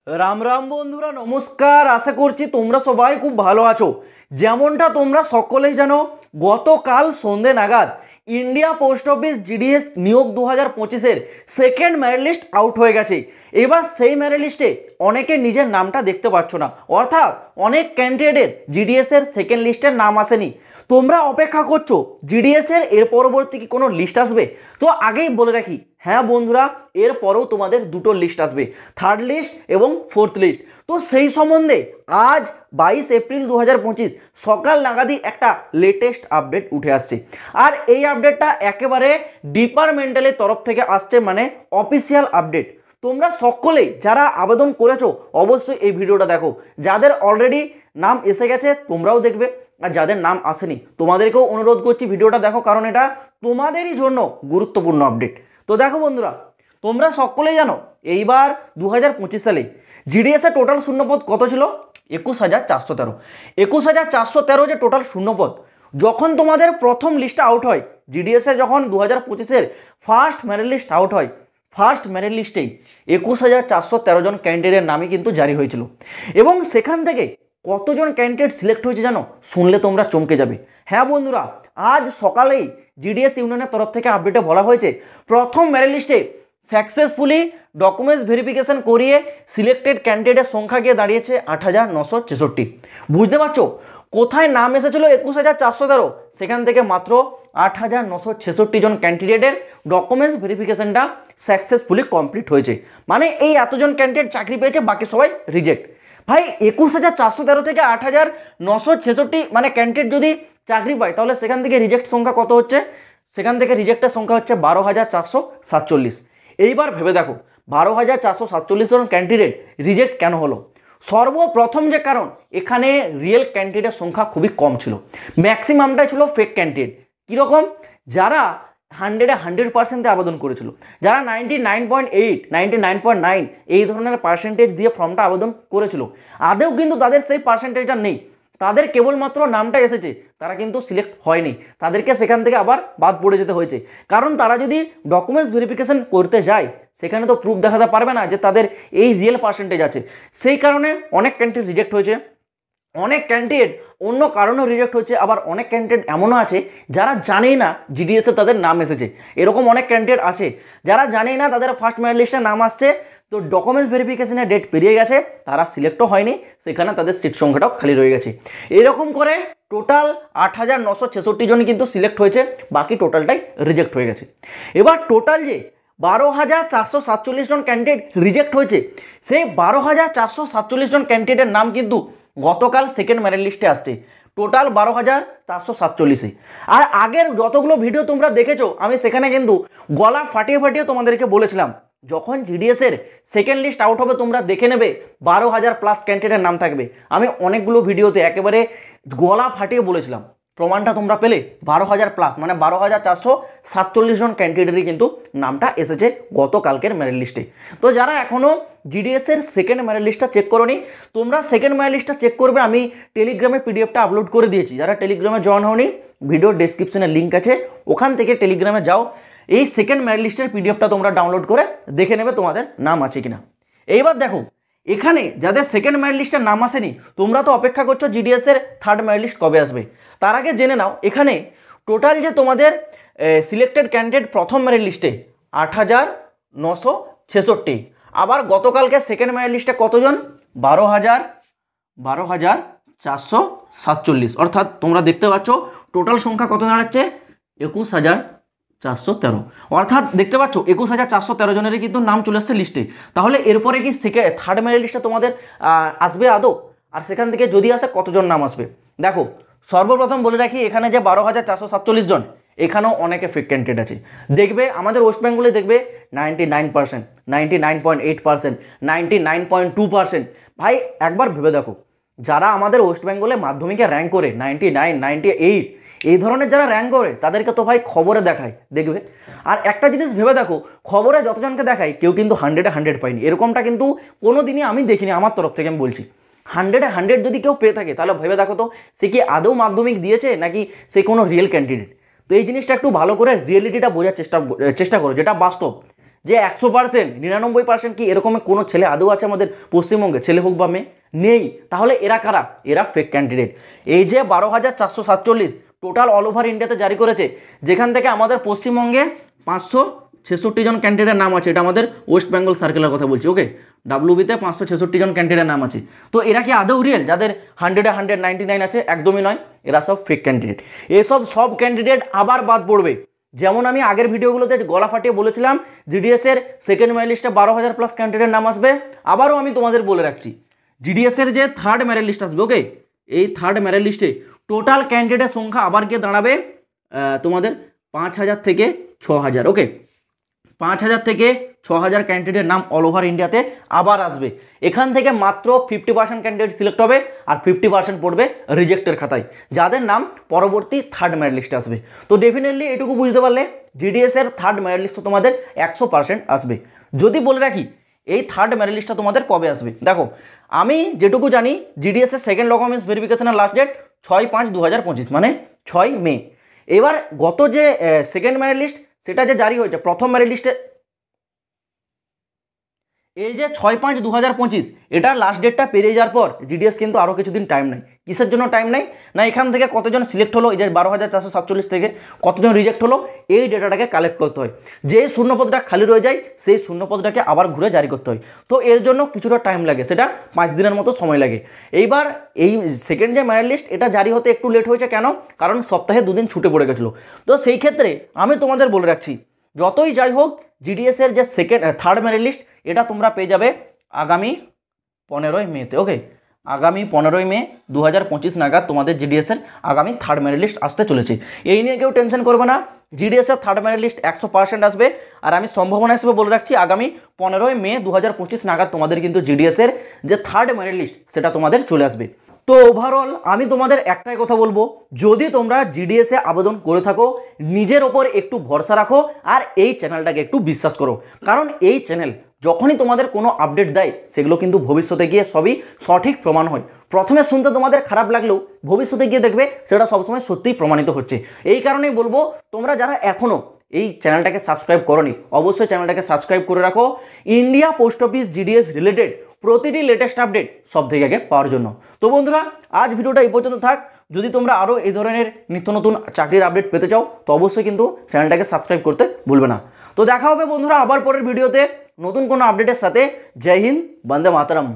রাম রাম বন্ধুরা, নমস্কার। আশা করছি তোমরা সবাই খুব ভালো আছো। যেমনটা তোমরা সকলেই জানো, গতকাল সন্ধে নাগাদ ইন্ডিয়া পোস্ট অফিস জিডিএস নিয়োগ 2025-এর সেকেন্ড মেরিট লিস্ট আউট হয়ে গেছে। এবার সেই মেরিট লিস্টে অনেকে নিজের নামটা দেখতে পাচ্ছ না, অর্থাৎ অনেক ক্যান্ডিডেটের জিডিএসের সেকেন্ড লিস্টের নাম আসেনি। তোমরা অপেক্ষা করছো জিডিএসের এর পরবর্তী কি কোনো লিস্ট আসবে? তো আগেই বলে রাখি, হ্যাঁ বন্ধুরা, এরপরেও তোমাদের দুটো লিস্ট আসবে, থার্ড লিস্ট এবং ফোর্থ লিস্ট। তো সেই সম্বন্ধে আজ 22 এপ্রিল 2025 সকাল নাগাদই একটা লেটেস্ট আপডেট উঠে আসছে। আর এই আপডেটটা একেবারে ডিপার্টমেন্টালের তরফ থেকে আসছে, মানে অফিসিয়াল আপডেট। তোমরা সকলেই যারা আবেদন করেছো অবশ্যই এই ভিডিওটা দেখো। যাদের অলরেডি নাম এসে গেছে তোমরাও দেখবে, আর যাদের নাম আসেনি তোমাদেরকেও অনুরোধ করছি ভিডিওটা দেখো, কারণ এটা তোমাদেরই জন্য গুরুত্বপূর্ণ আপডেট। তো দেখো বন্ধুরা, তোমরা সকলেই জানো এইবার 2025 সালে জিডিএসের টোটাল শূন্যপদ কত ছিল? 21,413। 21,413 যে টোটাল শূন্যপদ, যখন তোমাদের প্রথম লিস্টটা আউট হয় জিডিএসে, যখন 2025-এর ফার্স্ট মেরিট লিস্ট আউট হয়, ফার্স্ট মেরিট লিস্টেই 21,413 জন ক্যান্ডিডেটের নামই কিন্তু জারি হয়েছিল। এবং সেখান থেকে কতজন ক্যান্ডিডেট সিলেক্ট হয়েছে জানো? শুনলে তোমরা চমকে যাবে। হ্যাঁ বন্ধুরা, আজ সকালেই জিডিএস ইউনিয়নের তরফ থেকে আপডেটে বলা হয়েছে, প্রথম মেরিট লিস্টে সাকসেসফুলি ডকুমেন্টস ভেরিফিকেশন করিয়ে সিলেক্টেড ক্যান্ডিডেটের সংখ্যা গিয়ে দাঁড়িয়েছে 8,966। বুঝতে পারছো কোথায় নাম এসেছিল 21,413, সেখান থেকে মাত্র 8,966 জন ক্যান্ডিডেটের ডকুমেন্টস ভেরিফিকেশনটা সাকসেসফুলি কমপ্লিট হয়েছে। মানে এই এতজন ক্যান্ডিডেট চাকরি পেয়েছে, বাকি সবাই রিজেক্ট। ভাই 21,413 থেকে 8,966 মানে ক্যান্ডিডেট যদি চাকরি পায়, তাহলে সেখান থেকে রিজেক্ট সংখ্যা কত হচ্ছে? সেখান থেকে রিজেক্টের সংখ্যা হচ্ছে 12,447। এইবার ভেবে দেখো 12,447 জন ক্যান্ডিডেট রিজেক্ট কেন হলো? সর্বপ্রথম যে কারণ, এখানে রিয়েল ক্যান্ডিডেটের সংখ্যা খুবই কম ছিল, ম্যাক্সিমামটাই ছিল ফেক ক্যান্ডিডেট। কীরকম? যারা 100% আবেদন করেছিল, যারা 99.8 99.9 এই ধরনের পার্সেন্টেজ দিয়ে ফর্মটা আবেদন করেছিল, আদেও কিন্তু তাদের সেই পার্সেন্টেজটা নেই, তাদের কেবলমাত্র নামটা এসেছে, তারা কিন্তু সিলেক্ট হয়নি, তাদেরকে সেখান থেকে আবার বাদ পড়ে যেতে হয়েছে। কারণ তারা যদি ডকুমেন্টস ভেরিফিকেশন করতে যায়, সেখানে তো প্রুফ দেখাতে পারবে না যে তাদের এই রিয়েল পার্সেন্টেজ আছে। সেই কারণে অনেক ক্যান্ডিডেট রিজেক্ট হয়েছে, অনেক ক্যান্ডিডেট অন্য কারণেও রিজেক্ট হচ্ছে। আবার অনেক ক্যান্ডিডেট এমনও আছে যারা জানেই না জিডিএসে তাদের নাম এসেছে। এরকম অনেক ক্যান্ডিডেট আছে যারা জানেই না তাদের ফার্স্ট মেরিট লিস্টে নাম আসছে, তো ডকুমেন্টস ভেরিফিকেশনের ডেট পেরিয়ে গেছে, তারা সিলেক্টও হয়নি, সেখানে তাদের সিট সংখ্যাটাও খালি রয়ে গেছে। এরকম করে টোটাল 8,966 জন কিন্তু সিলেক্ট হয়েছে, বাকি টোটালটাই রিজেক্ট হয়ে গেছে। এবার টোটাল যে 12,447 জন ক্যান্ডিডেট রিজেক্ট হয়েছে, সেই 12,447 জন ক্যান্ডিডেটের নাম কিন্তু গতকাল সেকেন্ড মেরিট লিস্টে আসছে, টোটাল 12,447। আর আগের যতগুলো ভিডিও তোমরা দেখেছো, আমি সেখানে কিন্তু গলা ফাটিয়ে ফাটিয়ে তোমাদেরকে বলেছিলাম, যখন জিডিএসের সেকেন্ড লিস্ট আউট হবে তোমরা দেখে নেবে 12,000+ ক্যান্ডিডেটের নাম থাকবে। আমি অনেকগুলো ভিডিওতে একেবারে গলা ফাটিয়ে বলেছিলাম, প্রমাণটা তোমরা পেলে। 12,000+, মানে 12,447 জন ক্যান্ডিডেটই কিন্তু নামটা এসেছে গতকালকের মেরিট লিস্টে। তো যারা এখনও জিডিএসের সেকেন্ড মেরিট লিস্টটা চেক করোনি, তোমরা সেকেন্ড মেরিট লিস্টটা চেক করবে। আমি টেলিগ্রামে পিডিএফটা আপলোড করে দিয়েছি, যারা টেলিগ্রামে জয়েন হওনি ভিডিও ডেসক্রিপশনে লিঙ্ক আছে, ওখান থেকে টেলিগ্রামে যাও, এই সেকেন্ড মেরিট লিস্টের পিডিএফটা তোমরা ডাউনলোড করে দেখে নেবে তোমাদের নাম আছে কিনা। এইবার দেখো, এখানে যাদের সেকেন্ড মেরিট লিস্টের নাম আসেনি, তোমরা তো অপেক্ষা করছো জিডিএসের থার্ড মেরিট লিস্ট কবে আসবে। তার আগে জেনে নাও, এখানে টোটাল যে তোমাদের সিলেক্টেড ক্যান্ডিডেট প্রথম মেরিট লিস্টে 8,966, আবার গতকালকে সেকেন্ড মেরিট লিস্টে কতজন? 12,447। অর্থাৎ তোমরা দেখতে পাচ্ছ টোটাল সংখ্যা কত দাঁড়াচ্ছে? 21,413। অর্থাৎ দেখতে পাচ্ছ 21,413 জনেরই কিন্তু নাম চলে আসছে লিস্টে। তাহলে এরপরে কি থার্ড মেরিট লিস্টে তোমাদের আসবে আদৌ? আর সেখান থেকে যদি আসে কতজন নাম আসবে? দেখো, সর্বপ্রথম বলে রাখি, এখানে যে 12,447 জন, এখানেও অনেকে ফেক ক্যান্ডিডেট আছে। দেখবে আমাদের ওয়েস্ট বেঙ্গলে দেখবে 99%, 99.8%, 99.2%। ভাই একবার ভেবে দেখো, যারা আমাদের ওয়েস্ট বেঙ্গলে মাধ্যমিকে র্যাঙ্ক করে 99, 98 এই ধরনের যারা র্যাঙ্ক করে, তাদেরকে তো ভাই খবরে দেখায়, দেখবে। আর একটা জিনিস ভেবে দেখো, খবরে যতজনকে দেখায় কেউ কিন্তু 100-এ 100 পায়নি, এরকমটা কিন্তু কোনো দিনই আমি দেখিনি। আমার তরফ থেকে আমি বলছি, 100-এ 100 যদি কেউ পেয়ে থাকে, তাহলে ভেবে দেখো তো সে কি আদৌ মাধ্যমিক দিয়েছে, নাকি সে কোনো রিয়েল ক্যান্ডিডেট। তো এই জিনিসটা একটু ভালো করে রিয়েলিটিটা বোঝার চেষ্টা করো, যেটা বাস্তব, যে 100%, 99% কি এরকম কোনো ছেলে আদৌ আছে আমাদের পশ্চিমবঙ্গে, ছেলে হোক বা মেয়ে? নেই। তাহলে এরা কারা? এরা ফেক ক্যান্ডিডেট। এই যে 12,447 টোটাল অল ওভার ইন্ডিয়াতে জারি করেছে, যেখান থেকে আমাদের পশ্চিমবঙ্গে 566 জন ক্যান্ডিডেটের নাম আছে। এটা আমাদের ওয়েস্ট বেঙ্গল সার্কেলের কথা বলছি, ওকে। ডাব্লিউবিতে 566 জন ক্যান্ডিডেটের নাম আছে। তো এরা কি আদৌ রিয়েল? যাদের 100-এ 199 আছে, একদমই নয়, এরা সব ফেক ক্যান্ডিডেট। এসব সব ক্যান্ডিডেট আবার বাদ পড়বে। যেমন আমি আগের ভিডিওগুলোতে গলা ফাটিয়ে বলেছিলাম জিডিএসের সেকেন্ড মেরিট লিস্টে 12,000+ ক্যান্ডিডেটের নাম আসবে। আবারও আমি তোমাদের বলে রাখছি, জিডিএসের যে থার্ড মেরিট লিস্ট আসবে, ওকে, এই থার্ড মেরিট লিস্টে টোটাল ক্যান্ডিডেটের সংখ্যা আবার গিয়ে দাঁড়াবে তোমাদের 5,000 থেকে 6,000, ওকে। 5,000 থেকে 6,000 ক্যান্ডিডেটের নাম অল ওভার ইন্ডিয়াতে আবার আসবে। এখান থেকে মাত্র 50% ক্যান্ডিডেট সিলেক্ট হবে, আর 50% পড়বে রিজেক্টের খাতায়, যাদের নাম পরবর্তী থার্ড মেরিট লিস্টে আসবে। তো ডেফিনেটলি এটুকু বুঝতে পারলে জিডিএসের থার্ড মেরিট লিস্ট তোমাদের 100% আসবে। যদি বলে রাখি এই থার্ড মেরিট লিস্টটা তোমাদের কবে আসবে, দেখো আমি যেটুকু জানি জিডিএসের সেকেন্ড ডকুমেন্টস ভেরিফিকেশনের লাস্ট ডেট 6/5/2025, মানে 6 মে। এবার গত যে সেকেন্ড মেরিট লিস্ট সেটা যে জারি হয়েছে, প্রথম মেরিট লিস্টে এই যে 6/5/2025 এটা লাস্ট ডেটটা পেরিয়ে যাওয়ার পর জিডিএস কিন্তু আরও কিছুদিন টাইম নেই। কিসের জন্য টাইম নেই? না এখান থেকে কতজন সিলেক্ট হলো, এই যে 12,447 থেকে কতজন রিজেক্ট হলো, এই ডেটাটাকে কালেক্ট করতে হয়। যে শূন্যপদটা খালি রয়ে যায় সেই শূন্যপদটাকে আবার ঘুরে জারি করতে হয়। তো এর জন্য কিছুটা টাইম লাগে, সেটা 5 দিনের মতো সময় লাগে। এইবার এই সেকেন্ড যে মেরিট লিস্ট এটা জারি হতে একটু লেট হয়েছে, কেন? কারণ সপ্তাহে 2 দিন ছুটে পড়ে গেছিলো। তো সেই ক্ষেত্রে আমি তোমাদের বলে রাখছি, যতই যাই হোক জিডিএসের যে থার্ড মেরিট লিস্ট এটা তোমরা পেয়ে যাবে আগামী 15ই মেতে, ওকে। আগামী 15ই মে 2025 নাগাদ তোমাদের জিডিএসের আগামী থার্ড মেরিট লিস্ট আসতে চলেছে। এই নিয়ে কেউ টেনশন করবে না, জিডিএসের থার্ড মেরিট লিস্ট 100% আসবে। আর আমি সম্ভাবনা হিসেবে বলে রাখছি আগামী 15ই মে 2025 নাগাদ তোমাদের কিন্তু জিডিএসের যে থার্ড মেরিট লিস্ট সেটা তোমাদের চলে আসবে। তো ওভারঅল আমি তোমাদের একটাই কথা বলবো, যদি তোমরা জিডিএসে আবেদন করে থাকো নিজের ওপর একটু ভরসা রাখো আর এই চ্যানেলটাকে একটু বিশ্বাস করো। কারণ এই চ্যানেল যখনই তোমাদের কোনো আপডেট দেয় সেগুলো কিন্তু ভবিষ্যতে গিয়ে সবই সঠিক প্রমাণ হয়। প্রথমে শুনতে তোমাদের খারাপ লাগলেও ভবিষ্যতে গিয়ে দেখবে সেটা সবসময় সত্যিই প্রমাণিত হচ্ছে। এই কারণেই বলবো, তোমরা যারা এখনও এই চ্যানেলটাকে সাবস্ক্রাইব করোনি অবশ্যই চ্যানেলটাকে সাবস্ক্রাইব করে রাখো, India post office GDS related প্রতিটি লেটেস্ট আপডেট সব থেকে আগে পাওয়ার জন্য। তো বন্ধুরা আজ ভিডিওটা এই পর্যন্ত থাক। যদি তোমরা আরও এই ধরনের নিত্য নতুন চাকরির আপডেট পেতে চাও তো অবশ্যই কিন্তু চ্যানেলটাকে সাবস্ক্রাইব করতে ভুলবে না। তো দেখা হবে বন্ধুরা আবার পরের ভিডিওতে নতুন কোনো আপডেটের সাথে। জয় হিন্দ, বন্দে মাতরম।